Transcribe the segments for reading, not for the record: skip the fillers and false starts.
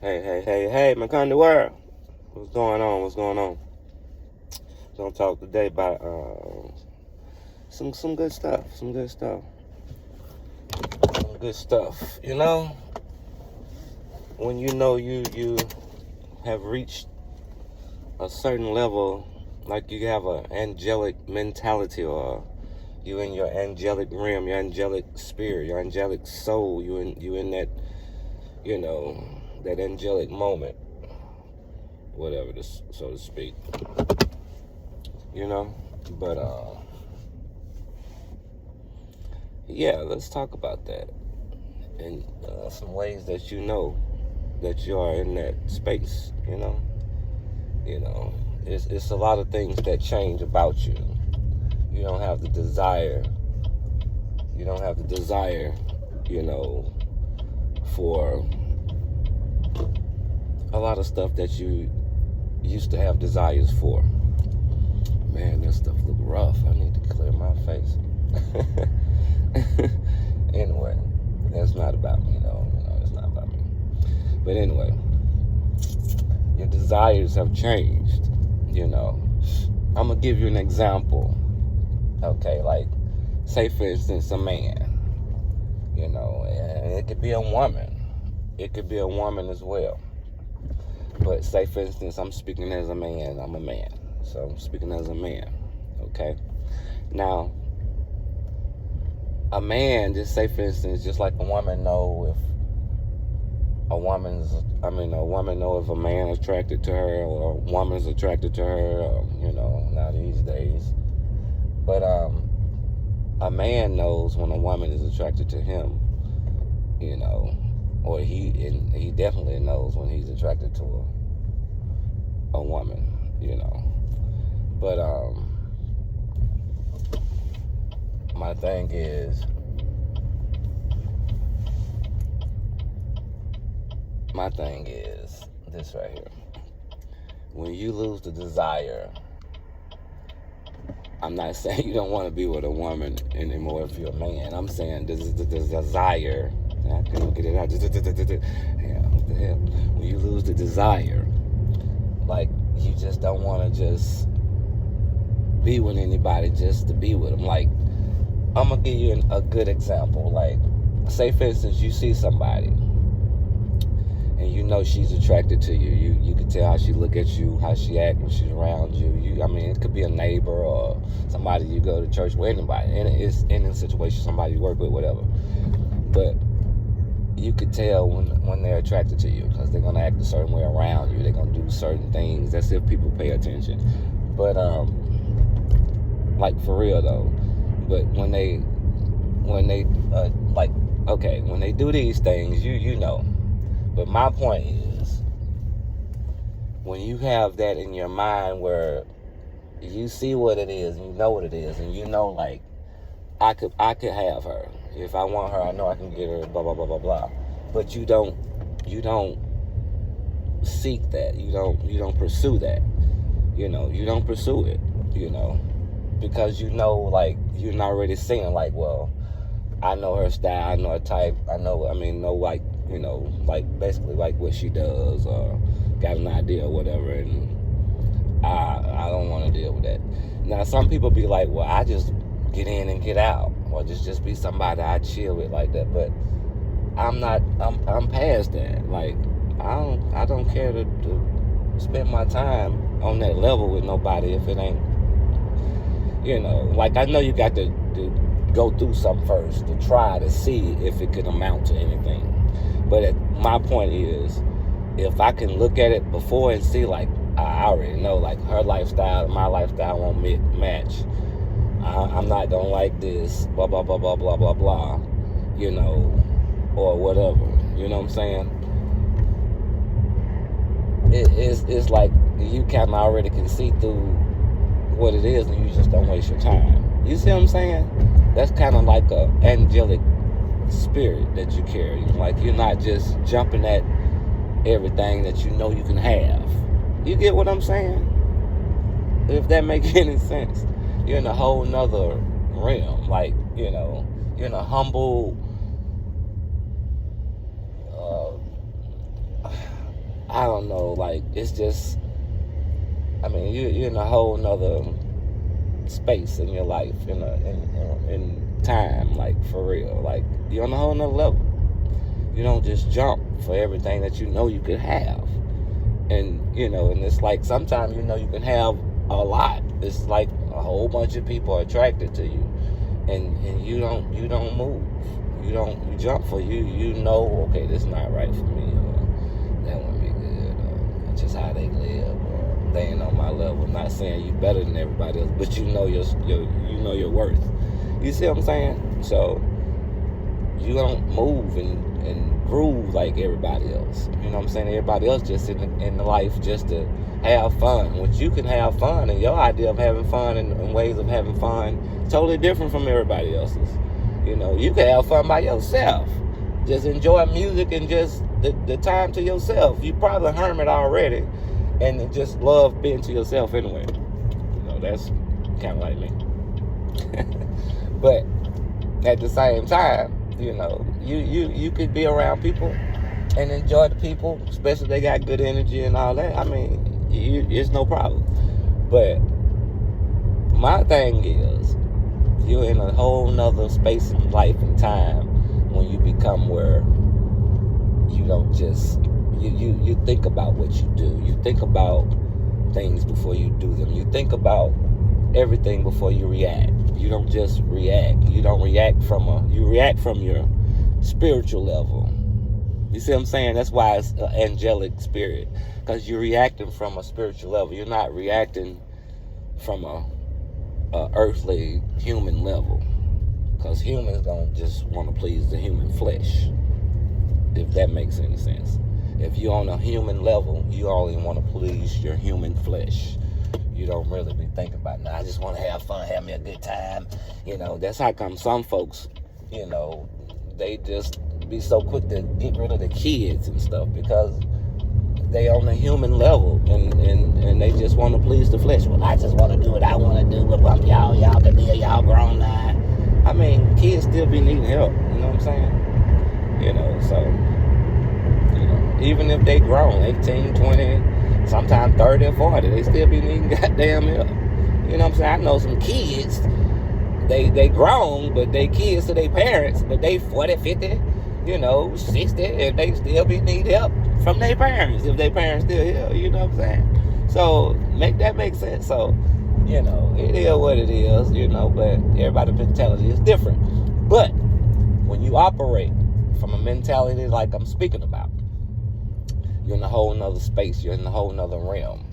Hey, my kind of world. What's going on? Gonna talk today about some good stuff. Some good stuff. When you have reached a certain level, like you have an angelic mentality, or you in your angelic realm, your angelic spirit, your angelic soul. You in that that angelic moment, whatever this, so to speak. But yeah, let's talk about that and some ways that that you are in that space. It's a lot of things that change about you. You don't have the desire. For a lot of stuff that you used to have desires for. Man, that stuff look rough. I need to clear my face. Anyway, that's not about me, it's not about me. But anyway, your desires have changed, I'm gonna give you an example. Okay, like, say for instance, a man, and it could be a woman. It could be a woman as well. But say for instance, I'm speaking as a man. I'm a man. So I'm speaking as a man. Okay? Now, a man, just say for instance, just like a woman know if a woman know if a man is attracted to her, or a woman's attracted to her, now these days. But a man knows when a woman is attracted to him, or he definitely knows when he's attracted to a woman, But my thing is this right here. When you lose the desire, I'm not saying you don't want to be with a woman anymore if you're a man. I'm saying this is the desire. I couldn't get it out. Yeah, what the hell? When you lose the desire, like, you just don't want to just be with anybody just to be with them. Like, I'm going to give you a good example. Like, say for instance, you see somebody and she's attracted to you. You can tell how she look at you, how she act when she's around you. It could be a neighbor or somebody you go to church with, anybody. And it's in a situation, somebody you work with, whatever. But you could tell when they're attracted to you, because they're going to act a certain way around you. They're going to do certain things. That's if people pay attention. But, like, for real, though. But when they do these things, you know. But my point is, when you have that in your mind where you see what it is, and you know what it is, and like, I could have her. If I want her, I know I can get her, blah, blah, blah, blah, blah. But you don't seek that. You don't pursue that. You don't pursue it, because like, you're not already seeing, like, well, I know her style, I know her type, like, like, basically, like, what she does, or got an idea or whatever, and I don't want to deal with that. Now, some people be like, well, I just get in and get out, or just be somebody I chill with like that. But I'm past that. Like, I don't care to spend my time on that level with nobody if it ain't, like, I know you got to go through something first to try to see if it could amount to anything. But my point is, if I can look at it before and see, like, I already know, like, her lifestyle and my lifestyle won't match. I'm not gonna like this, blah, blah, blah, blah, blah, blah, blah, or whatever. You know what I'm saying? It's like you kind of already can see through what it is, and you just don't waste your time. You see what I'm saying? That's kind of like a angelic spirit that you carry. Like, you're not just jumping at everything that you know you can have. You get what I'm saying? If that makes any sense. You're in a whole nother realm. Like, you're in a humble I don't know, like, it's just, I mean, you're in a whole nother space in your life, in time, like, for real. Like, you're on a whole nother level. You don't just jump for everything that you know you could have. And, and it's like sometimes you can have a lot. It's like a whole bunch of people are attracted to you. And you don't move. You jump for you know, okay, this is not right for me, or that wouldn't be good, or just how they live, or they ain't on my level. I'm not saying you better than everybody else, but you know your worth. You see what I'm saying? So you don't move and groove like everybody else. You know what I'm saying? Everybody else just in the life just to have fun. Which you can have fun, and your idea of having fun and ways of having fun totally different from everybody else's. You can have fun by yourself. Just enjoy music and just the time to yourself. You probably a hermit already and just love being to yourself anyway. That's kind of like me. But at the same time, you could be around people and enjoy the people, especially if they got good energy and all that. I mean, it's no problem. But my thing is, you're in a whole nother space in life and time when you become where you don't just, you think about what you do. You think about things before you do them. You think about everything before you react. You don't just react. You don't react you react from your spiritual level. You see what I'm saying? That's why it's an angelic spirit, because you're reacting from a spiritual level. You're not reacting from a earthly human level, because humans don't just want to please the human flesh, if that makes any sense. If you're on a human level, you only want to please your human flesh. You don't really be thinking about, no, I just want to have fun, have me a good time. That's how come some folks, they just be so quick to get rid of the kids and stuff, because they on a human level and they just want to please the flesh. Well, I just want to do what I want to do. But bump y'all can be y'all grown now. I mean, kids still be needing help. You know what I'm saying? So even if they grown, 18, 20, sometimes 30 or 40, they still be needing goddamn help. You know what I'm saying? I know some kids, they grown, but they kids to their parents, but they 40, 50, 60, and they still need help from their parents, if their parents still here. You know what I'm saying? So make that make sense. So it is what it is, but everybody's mentality is different. But when you operate from a mentality like I'm speaking about, you're in a whole nother space. You're in a whole nother realm.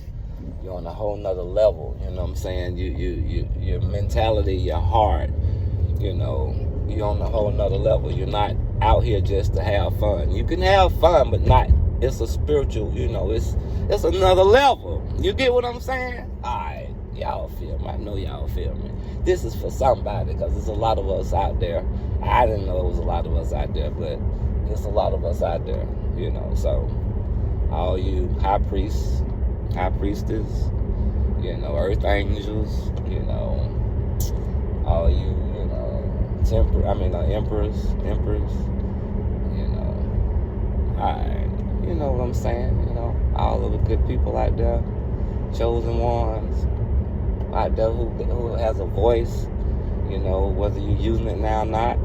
You're on a whole nother level. You know what I'm saying? Your mentality, your heart, you're on a whole nother level. You're not out here just to have fun. You can have fun, but not, it's a spiritual, it's another level. You get what I'm saying? Alright, y'all feel me. I know y'all feel me. This is for somebody, because there's a lot of us out there. I didn't know it was a lot of us out there, but there's a lot of us out there, so all you high priests, high priestess, earth angels, all you, emperors, alright, you know what I'm saying, all of the good people out there, chosen ones out there who has a voice, whether you're using it now or not,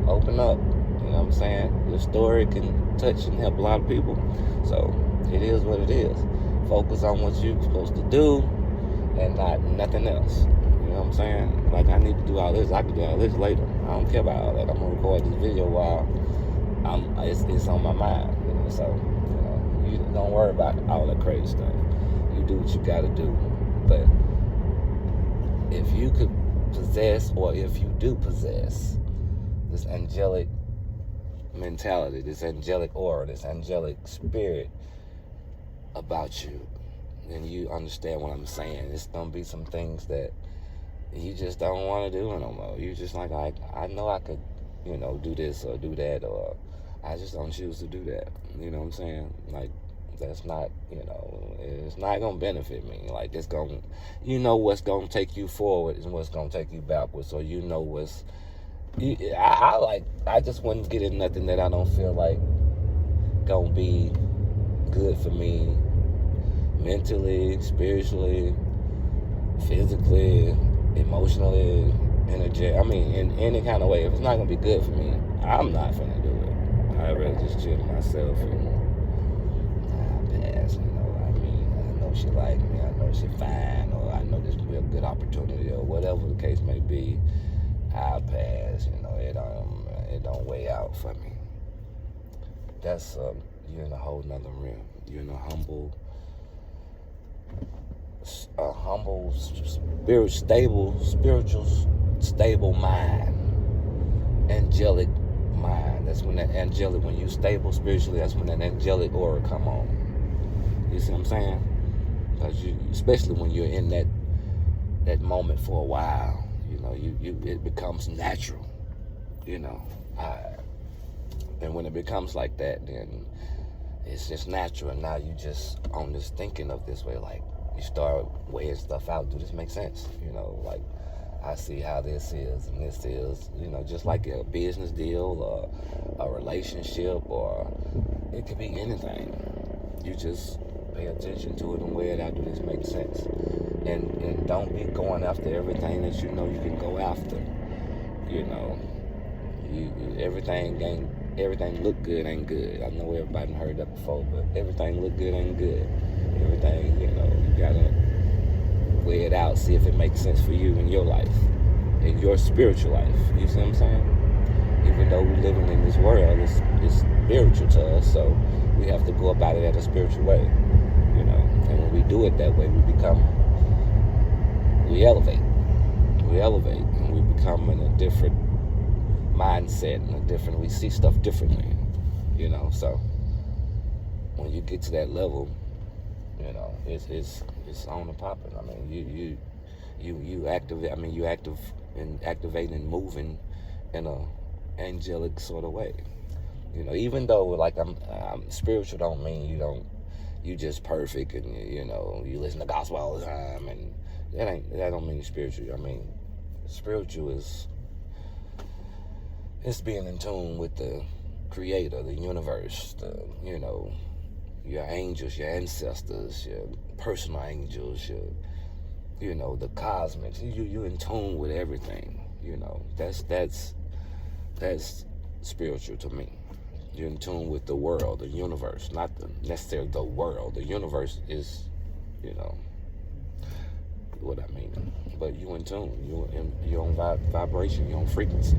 open up. You know what I'm saying? Your story can touch and help a lot of people. So it is what it is. Focus on what you're supposed to do and not nothing else. You know what I'm saying? Like, I need to do all this. I can do all this later. I don't care about all that. I'm gonna record this video while it's on my mind. So you don't worry about all that crazy stuff. You do what you gotta do. But if you could possess, or if you do possess, this angelic mentality, this angelic aura, this angelic spirit about you, then you understand what I'm saying. It's gonna be some things that you just don't want to do no more. You just like, I know I could, do this or do that, or I just don't choose to do that. You know what I'm saying? Like, that's not, it's not gonna benefit me. Like, it's gonna, what's gonna take you forward and what's gonna take you backwards. So what's, I just wouldn't get in nothing that I don't feel like gonna be good for me mentally, spiritually, physically, emotionally, energetic. I mean, in any kind of way. If it's not gonna be good for me, I'm not gonna do it. I'd rather just chill to myself and pass. I mean, I know she like me. I know she fine, or I know this will be a good opportunity, or whatever the case may be. I'll pass. It don't weigh out for me. That's you're in a whole nother realm. You're in a humble, spiritual, stable mind, angelic mind. That's when that angelic, when you stable spiritually, that's when that angelic aura come on. You see what I'm saying? Because especially when you're in that moment for a while, it becomes natural. And when it becomes like that, then it's just natural. And now you just on this thinking of this way, like you start weighing stuff out. Do this make sense? Like I see how this is and this is, just like a business deal or a relationship, or it could be anything. You just pay attention to it and weigh it out. Do this make sense? And don't be going after everything that you can go after. Everything look good ain't good. I know everybody heard that before, but everything look good ain't good. Everything, you gotta weigh it out, see if it makes sense for you in your life, in your spiritual life. You see what I'm saying? Even though we're living in this world, it's spiritual to us, so we have to go about it at a spiritual way, And when we do it that way, we elevate, and we become in a different mindset and we see stuff differently, So when you get to that level, it's on and popping. I mean, you activate. I mean, you activating and moving in a angelic sort of way. Even though like I'm spiritual, don't mean you just perfect and you listen to gospel all the time, and that don't mean spiritual. I mean, spiritual is it's being in tune with the creator, the universe, your angels, your ancestors, your personal angels, the cosmics. You in tune with everything. That's spiritual to me. You're in tune with the world, the universe, not necessarily the world. The universe is, what I mean. But you in tune. You're on vibration. You're on frequency.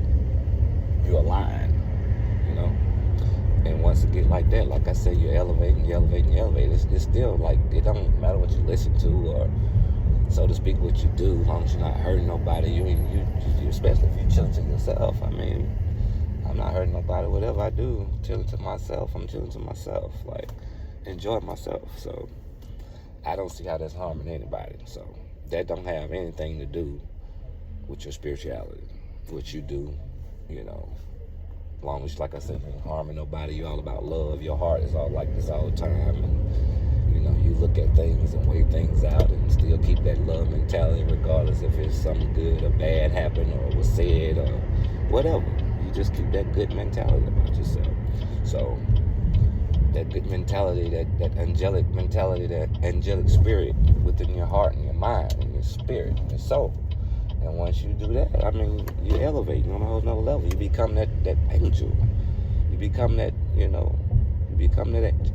You align. And once it get like that, like I said, you're elevating. It's still like, it don't matter what you listen to, or so to speak, what you do, as long as you're not hurting nobody. You especially if you chilling to yourself. I mean, I'm not hurting nobody. Whatever I do, chilling to myself. I'm chilling to myself. Like, enjoy myself. So I don't see how that's harming anybody. So that don't have anything to do with your spirituality. What you do, as long as, like I said, you ain't harming nobody. You're all about love. Your heart is all like this all the time. And, you look at things and weigh things out and still keep that love mentality, regardless if it's something good or bad happened or was said or whatever. You just keep that good mentality about yourself. So that good mentality, that angelic mentality, that angelic spirit within your heart and your mind and your spirit and your soul. And once you do that, I mean, you elevate on a whole nother level. You become that angel. You become that,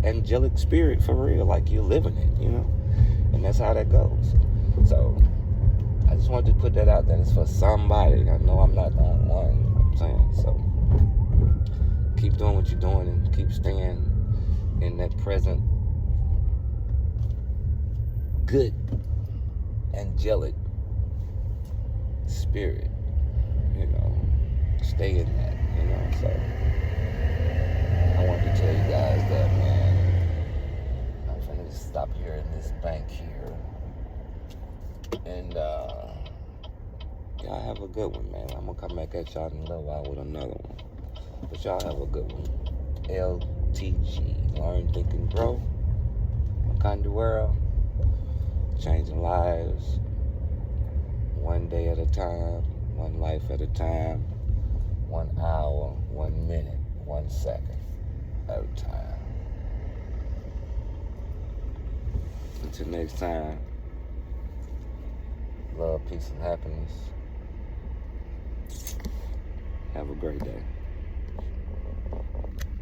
angelic spirit for real, like you're living it, And that's how that goes. So I just wanted to put that out there. It's for somebody. I know I'm not the only one. I'm saying. So keep doing what you're doing and keep staying in that present good angelic spirit, stay in that, so I wanted to tell you guys that, man. I'm finna just stop here in this bank here, and y'all have a good one, man. I'm gonna come back at y'all in a little while with another one, but y'all have a good one. LTG, learn, think, and grow. Kind of world, changing lives. One day at a time, one life at a time, 1 hour, 1 minute, 1 second at a time. Until next time, love, peace, and happiness. Have a great day.